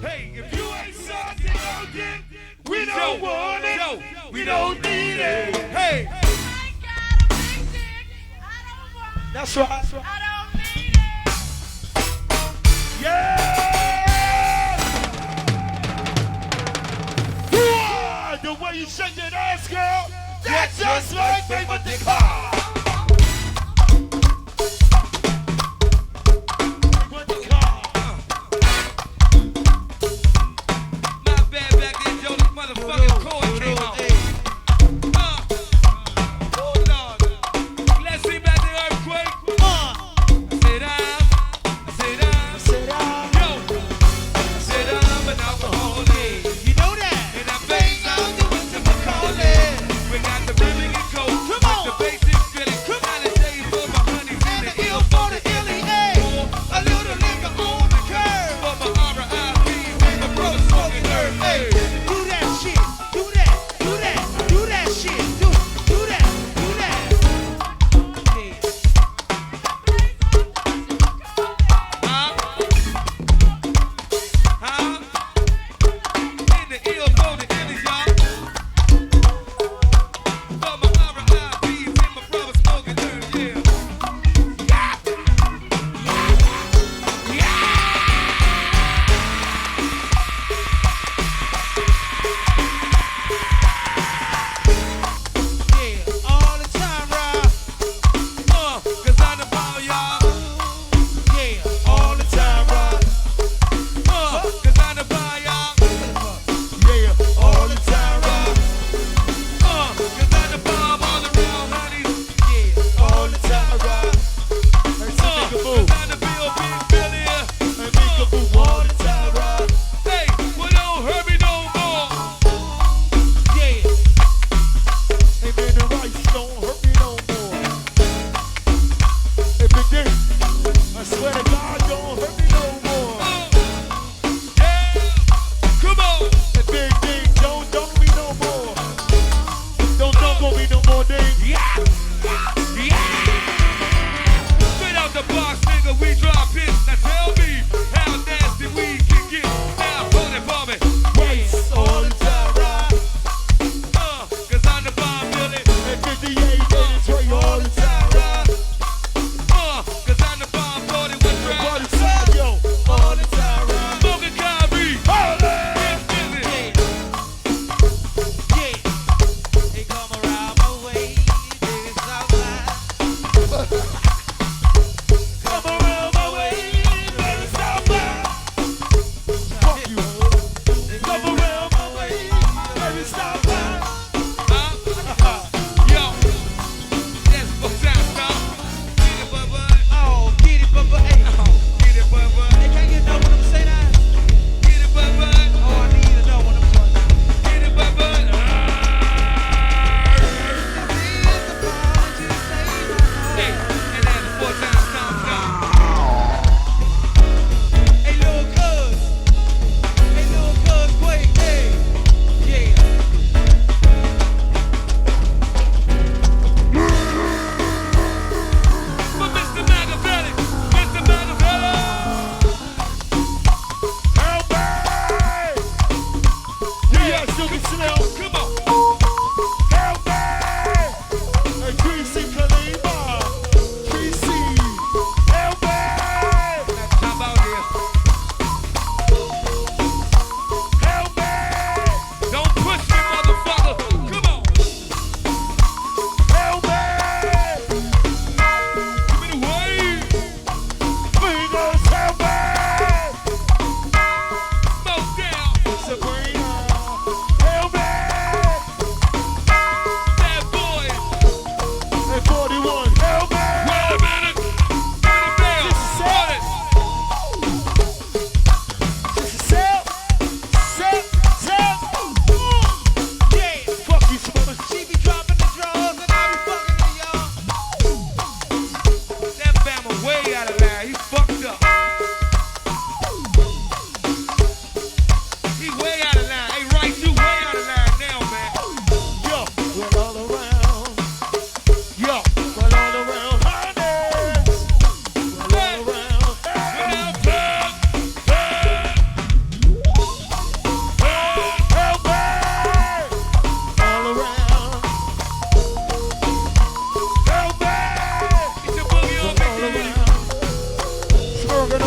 Hey, if you ain't saucy, no dick, we don't want it. Yo, we don't need it. Hey. I got a big dick. I don't want it. That's right. That's right. I don't need it. Yeah. Whoa, the way you shake that ass, girl, that's just like favorite dick. Basic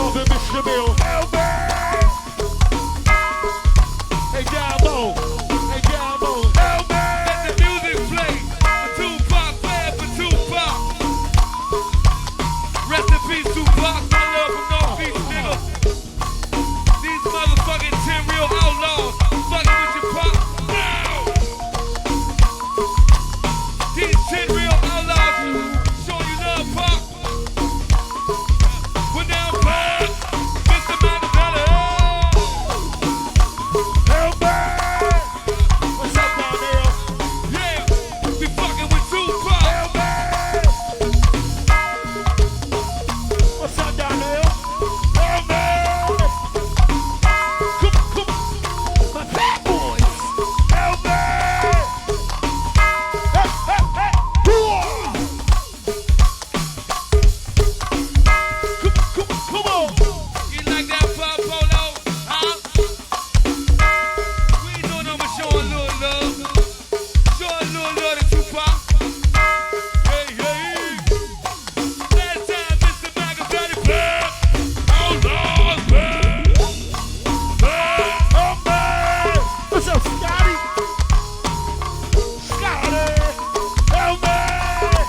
Marvin, Mr. Mill. Hey, Gambo. Hey, Gambo. Let the music play for Tupac, play for Tupac. Rest in peace, Tupac. My love from Northeast, nigga. These motherfucking 10 real outlaws fucking with your pop now. These 10 real outlaws show you love, pop. We're down bad, Mr. Mandela. Help me! What's up down there? Yeah, we fucking with Tupac. Help me! What's up down there? Help me! Come, my bad boys. Help me! Hey, hey, hey! Hoo-ah! Come on! You like that pop polo? Huh? We ain't doing no more showing little love. Showing little love to Tupac. Hey, hey. Last time, Mr. Machiavelli played. Outlaws, man. Oh, man. What's up, Scotty? Scotty. Oh, man.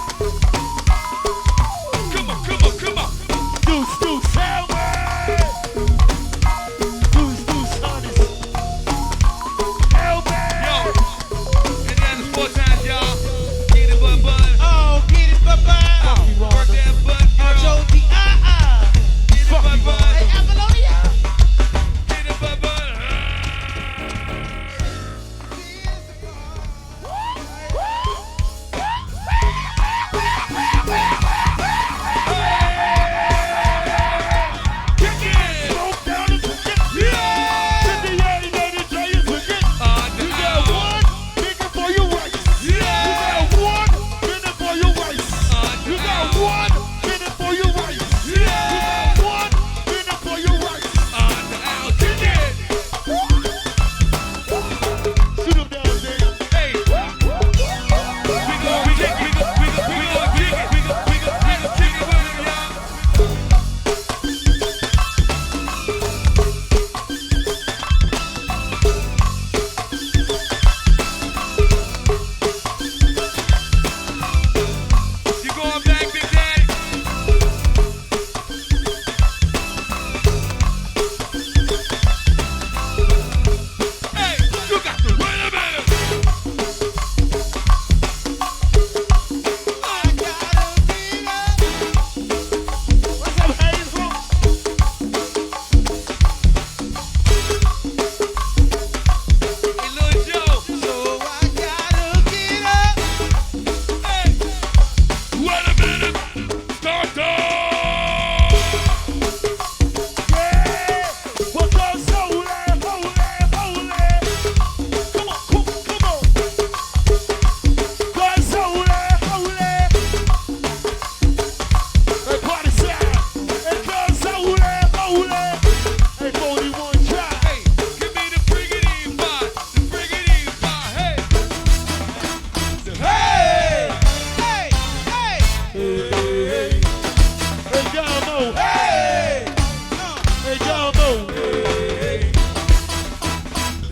Come on, come on, come on. Deuce, deuce, hell, man. Deuce, deuce, honest. Hell, man. Yo, and then the 4 times, y'all. Get it, bud, bud. Oh, get it, bye-bye. Work that butt, girl. Jody, Get it, bud, bud. Hey, Apollonia. Get it, bud, bud. Kick it. Smoke down and forget. Yeah. Send the yardie down and try and forget. The You got owl. one minute for your rights. You Yeah. got 1 minute for your rights. The You got owl. 1 minute for your rights. You Yeah. got 1 minute for your rights. The owl. Kick it. Shoot him down, nigga. Hey. We gon' kick it. We gon' kick it. We gon' kick it with him, y'all. You going back, Big Daddy? Hey, you got to wait a minute. What's up, Hazel? Hey, Lil Joe. So I gotta get up. Hey, wait a minute. Start up. Yeah. What's up, Soul? Holy, holy. Come on, come on. What's Soul? Holy. Hey, party side. Hey, cuz Soul, holy. Hey, 41 try. Hey, give me the friggity bar. The friggity bar. Hey. Hey. Hey, hey. Hey, hey, Gambo. Hey. Hey, Gambo. Hey.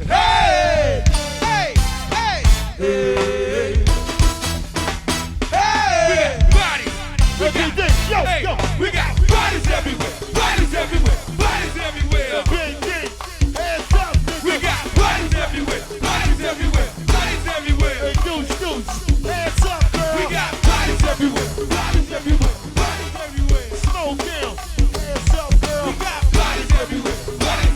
Hey. Hey, hey. Hey. Hey. Bodies. Everything. Yo, Hey, yo. we got bodies everywhere. Bodies everywhere. Bodies everywhere. Big thing. Hands up, nigga. We got bodies everywhere. Bodies everywhere. Bodies everywhere. Hey, deuce, deuce. Hands up, girl. We got bodies everywhere. Bodies everywhere. Bodies everywhere. Smoke down. Hands up, girl. We got bodies everywhere. Bodies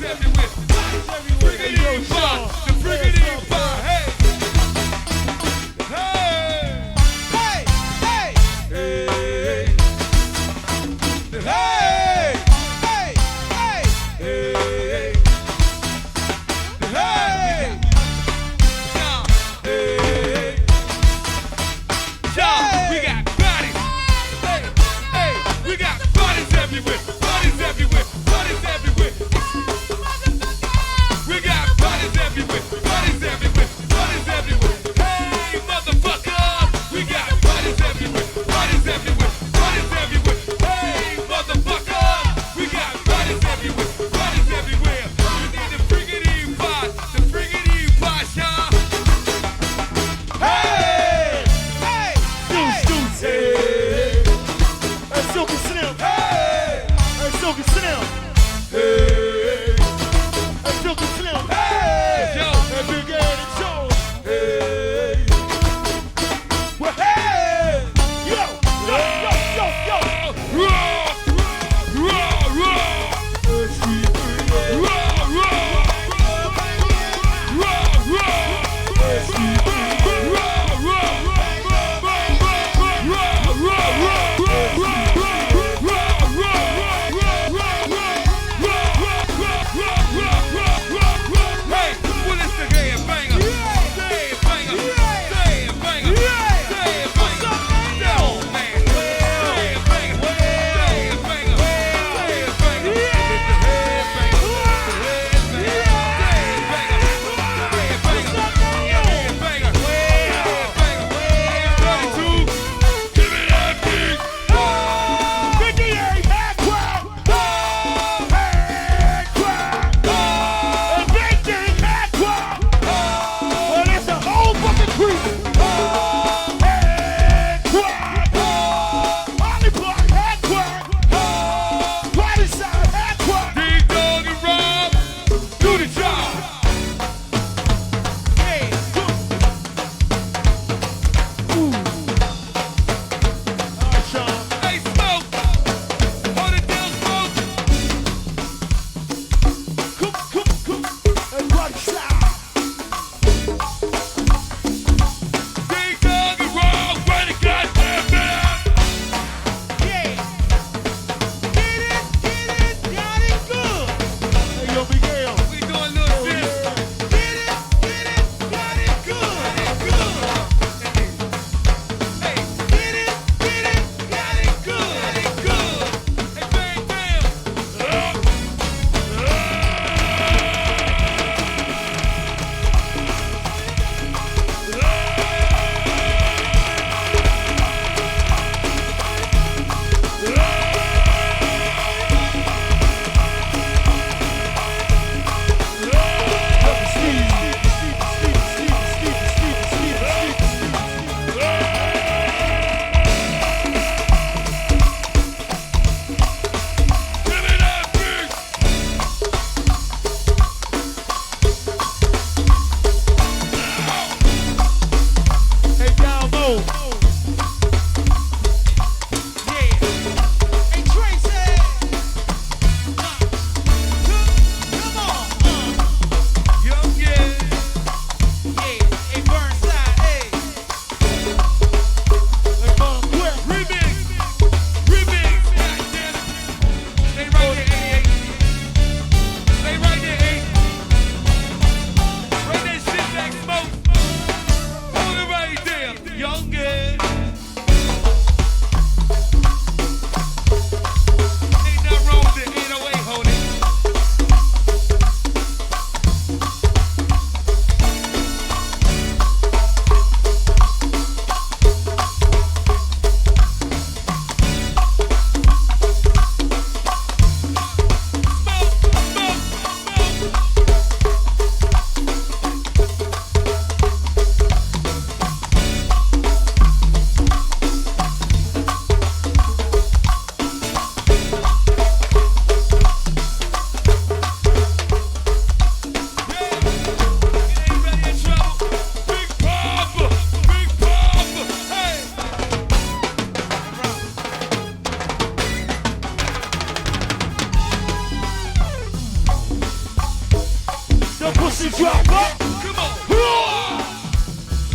pussy drop up. Come on.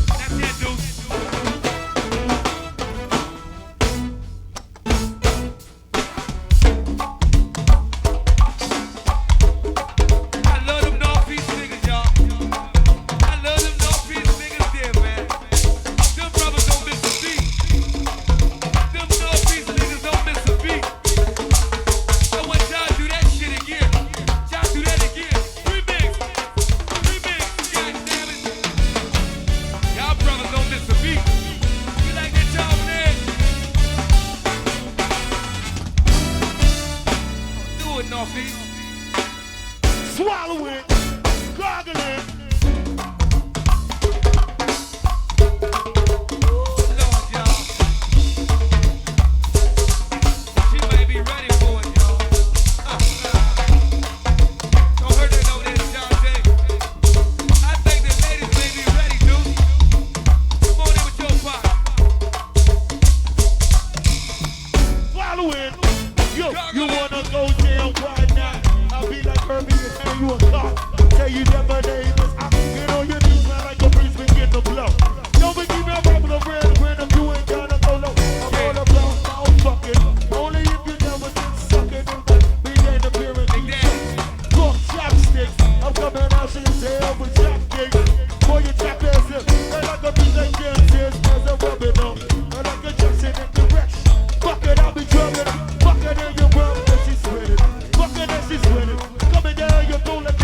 That's it, dude. I love them Northeast niggas, y'all. I love them Northeast niggas there, man. Them brothers don't miss a beat. Them Northeast niggas don't miss a beat. I want y'all to do that shit again. Y'all do that again. Remix. Remix. God damn it. Y'all brothers don't miss a beat. You like that, y'all, man? Do it, Northeast. Swallow it, gargle it. Lord, y'all. She may be ready for it, y'all. Don't hurt her no this, John Jay. I think the ladies may be ready, dude. Come on in with your pop. Swallow it. Yo, you wanna go jail? Why not? I'll be like Herbie and hand you a car. Tell you never name is. I can get on your knees, man, like a priest begin to blow. Don't be keeping up with the friend if you ain't gonna go low. I'm gonna blow, I'm fucking. Only if you never been sucking. Be in the appearance. Cook chopsticks. I'm coming out to your tail with chopsticks. Boy, you chop ass up. They like a piece of Genesis. There's a rubbing on. I like a Jackson in direction. Fuck it, I'll be drumming. Fuck it in your world, and she's sweating. Fuck it, and she's sweating. Coming down your throat like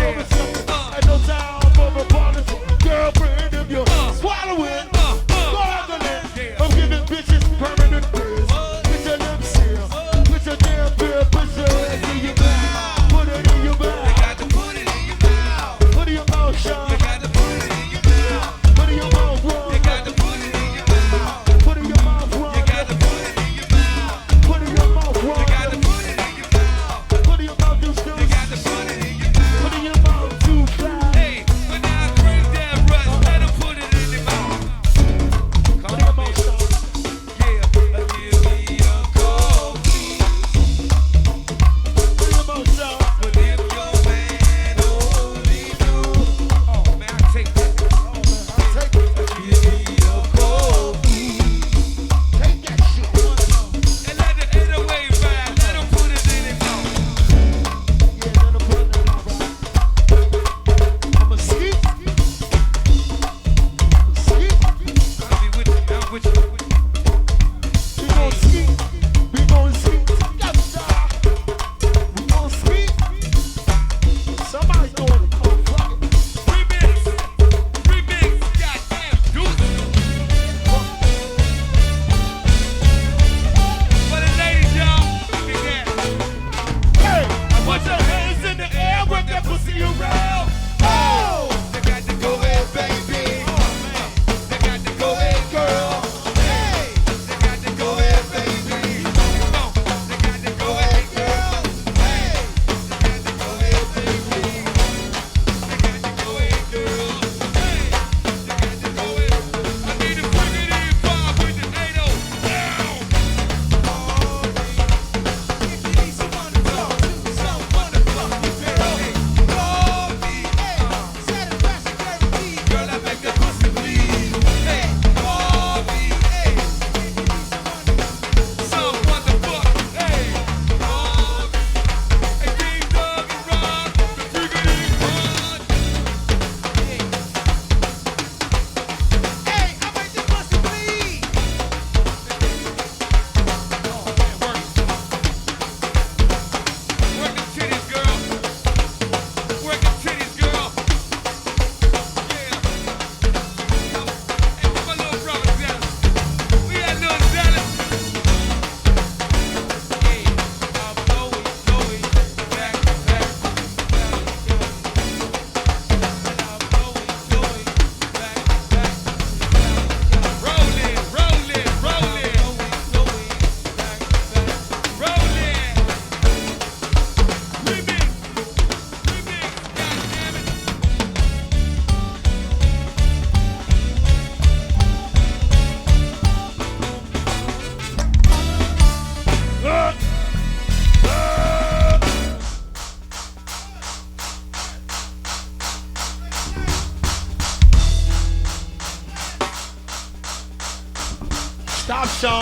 Sean.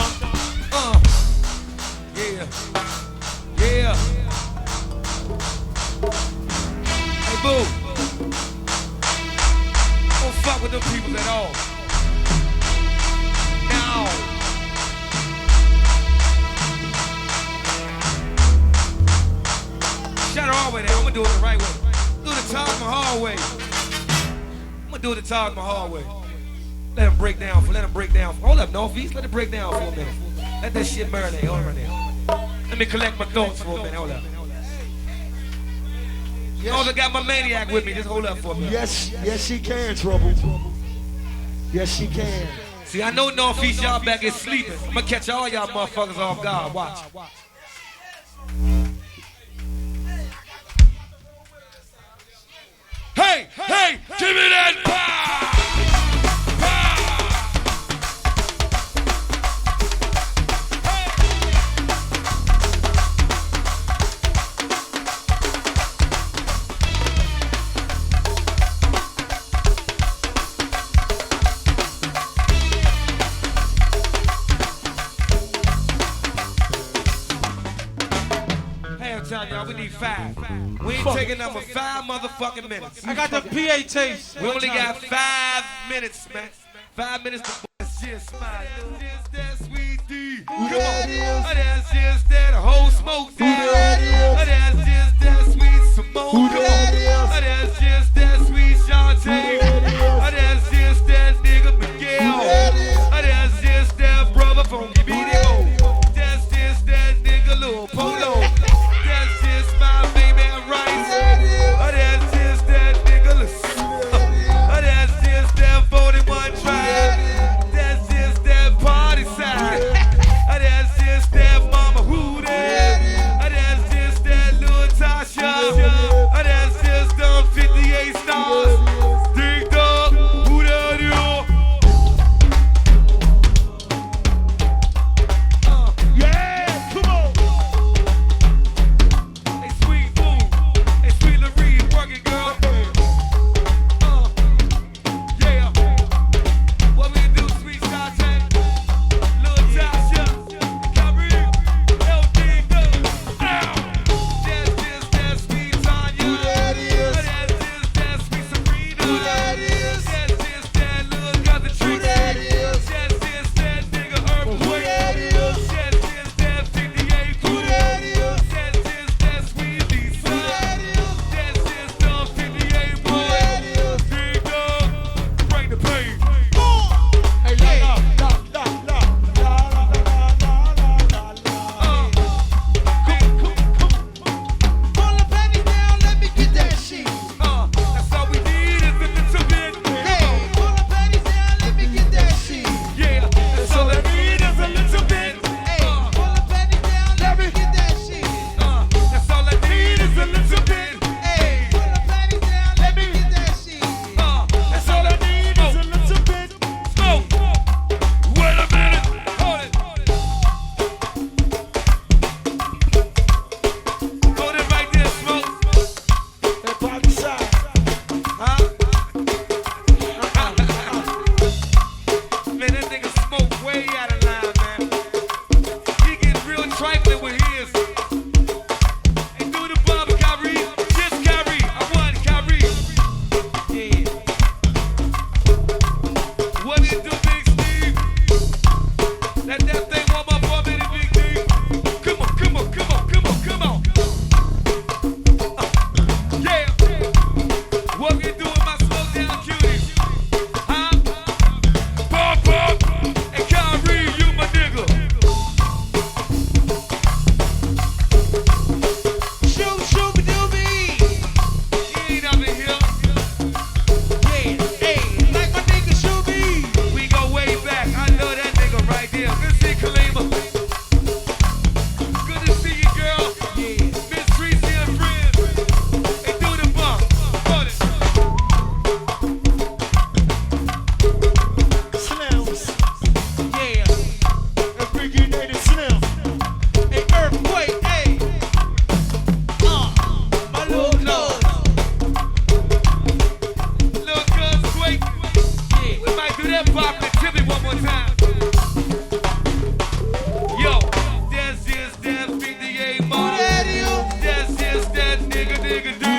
Yeah. Yeah. Hey, boo. Don't fuck with them people at all. No. Shut her all the way there. I'm gonna do it the right way. Do the Taj Mahal way. I'm gonna do it the Taj Mahal way. Let him break down. Let him break down. Hold up, Northeast. Let it break down for a minute. Let that shit marinate. Hold on right there. Let me collect my thoughts for a minute. Hold up. Yes. I got my maniac with me. Just hold up for a minute. Yes, she can, Trouble. Yes, she can. See, I know Northeast y'all back is sleeping. I'm gonna catch all y'all motherfuckers off guard. Watch. Hey, give me that power! Y'all, we need 5. We ain't taking number 5 motherfucking minutes. I got the PA taste. We only got 5 minutes, man. 5 minutes to just smile. Just that sweet D. Come on. That's just that whole smoke. That's just that sweet Simone. That's just that sweet Shantae. That's just that nigga Miguel. That's just that brother from Video. That's just that nigga Lil Polo. That's just my baby Rice. That's just that nigga That's just that 41 tribe. That's just that party side. That's just that mama Hootie. That's just that little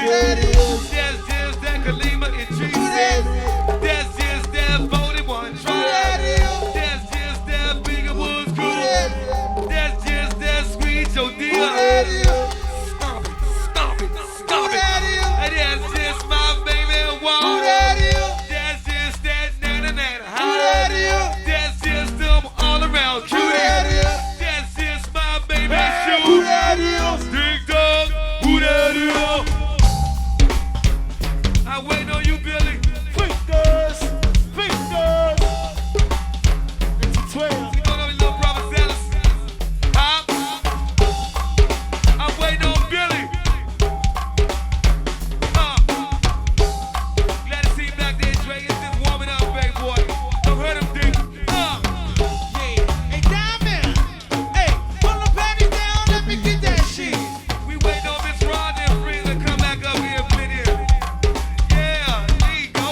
There's just that Kalima and Jesus. There's just that 41 tribe. There's just that Bigger Woods crew. There's just that Sweet Joe Deal. Stop it, stop it, stop it. And that's just my baby Wall. That's just that Nana Nana. That's just them all around cutie. That's just my baby Shoe. Dig dog, who that is? I wait on you, Billy. Fingers, fingers. It's 12. You know them little brother Dallas? Huh? I'm waiting on Billy. Glad to see you back there, Dre. It's just warming up, baby boy. Don't hurt him, dude. Hey, Diamond. Hey, pull the panties down, let me get that shit. We waiting on Miss Ron and Free to come back up here and fit in. Yeah, there you go.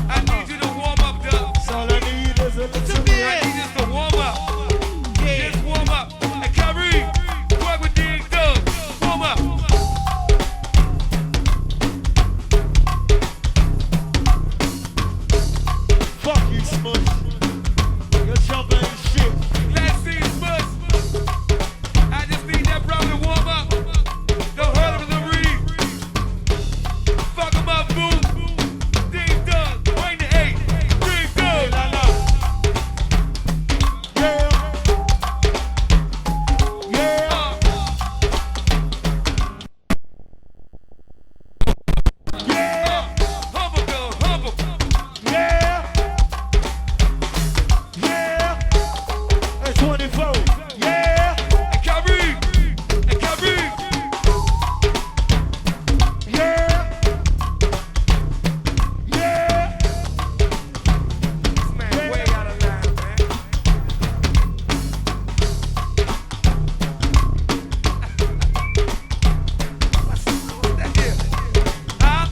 I need you to warm up, Doug. That's all I need is a little I need just to warm up. Just warm up. Hey, Kyrie, work with Dig Doug. Warm up. fuck you, Smush. Your jumper ain't shit. Let's see you, Smush. I just need that brother to warm up. Don't hurt him in the read. Fuck him up, boo. Dig Doug, bring the 8. Dig Doug. La la. Yeah. Yeah. Yeah. Humble, girl, humble. Yeah. Yeah. At 24. Yeah. Hey, Kyrie. Hey, Kyrie. Yeah. Yeah. This man way out of line, man. What's that here? Huh?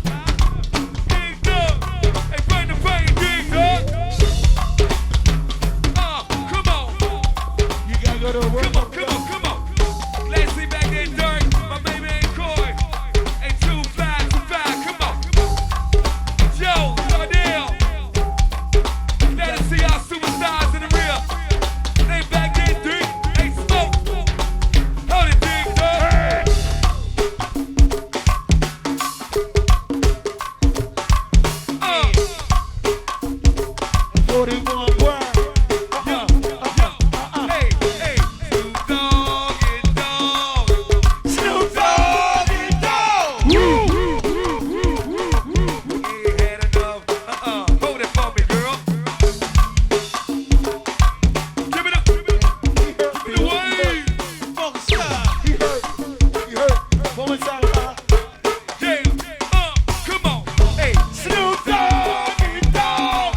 Dig Doug. Hey, bring the pain, Dig Doug. Come on. You gotta go to work. Come on, come on, come on. Let's see back there, Dirk. My baby ain't Coy. Hey, 2525, come on. Joe, Cardell. Let us see our superstars in the rear. They back there, Dirk. Hey, Smoke. Hold it, Dig Doug. 41 word. Hey, hey. Snoop Dogg and Dogg. Snoop Dogg and Dogg. Ain't had enough. Hold it for me, girl. Give it up. Give it away. Funky style. He hurt. He hurt. One more time. Yeah. Come on. Hey. Snoop Dogg and Dogg.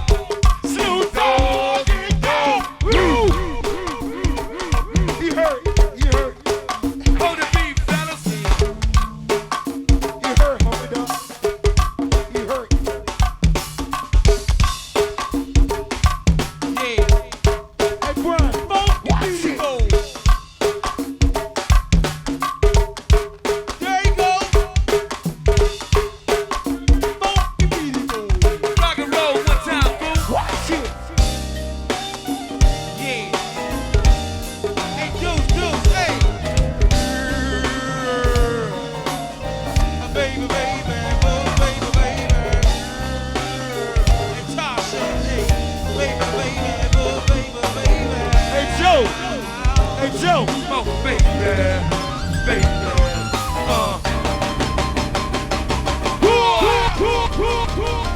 Snoop Dogg and Dogg. He hurt. He hurt. Hold it, beat, fellas. He hurt, homie dog. He hurt. Yeah. Hey, Brian. Watch it. There you go. Funky beat it. Rock and roll one time, boo. Watch it. Yeah. Hey, Deuce, hey. Baby, baby, oh, baby, baby. And Tasha, hey. Baby, baby, oh, baby, baby. Hey, Joe. Hey, Joe. Oh, baby, baby.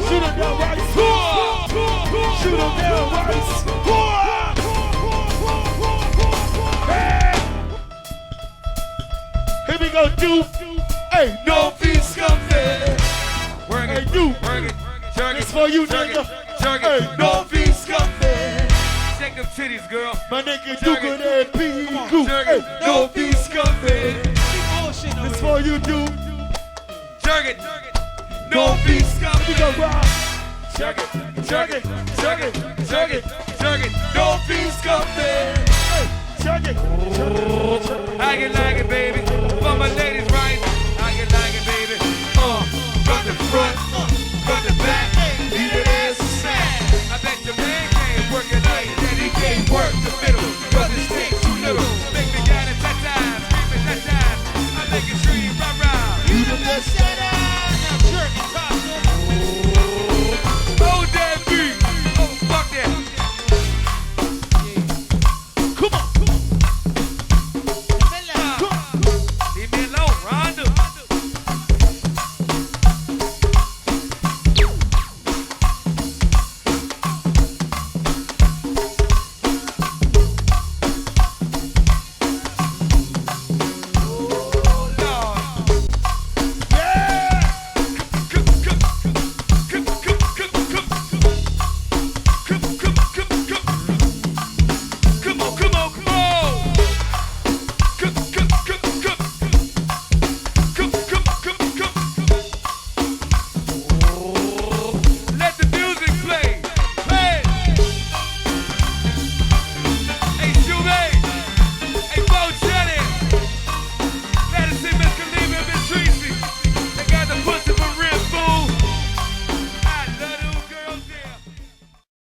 Shoot him down, Rice. Shoot him down, Rice. Here we go, Duke. Hey, no fees coming. Work Hey, it, Duke. work it, jerk This it, for you, jerk nigga. it, jerk Hey, it. no fees coming. Shake them titties, girl. My nigga Jerk Duke it. and that P. Goop. Jerk Hey, it. no fees coming. Bullshit over This here. for you, Duke. Jerk it. No beats Here we coming. go, Rob. Jerk it, jerk it, jerk it, jerk it, jerk it. No beats coming. Check it. I can like it, baby. For my ladies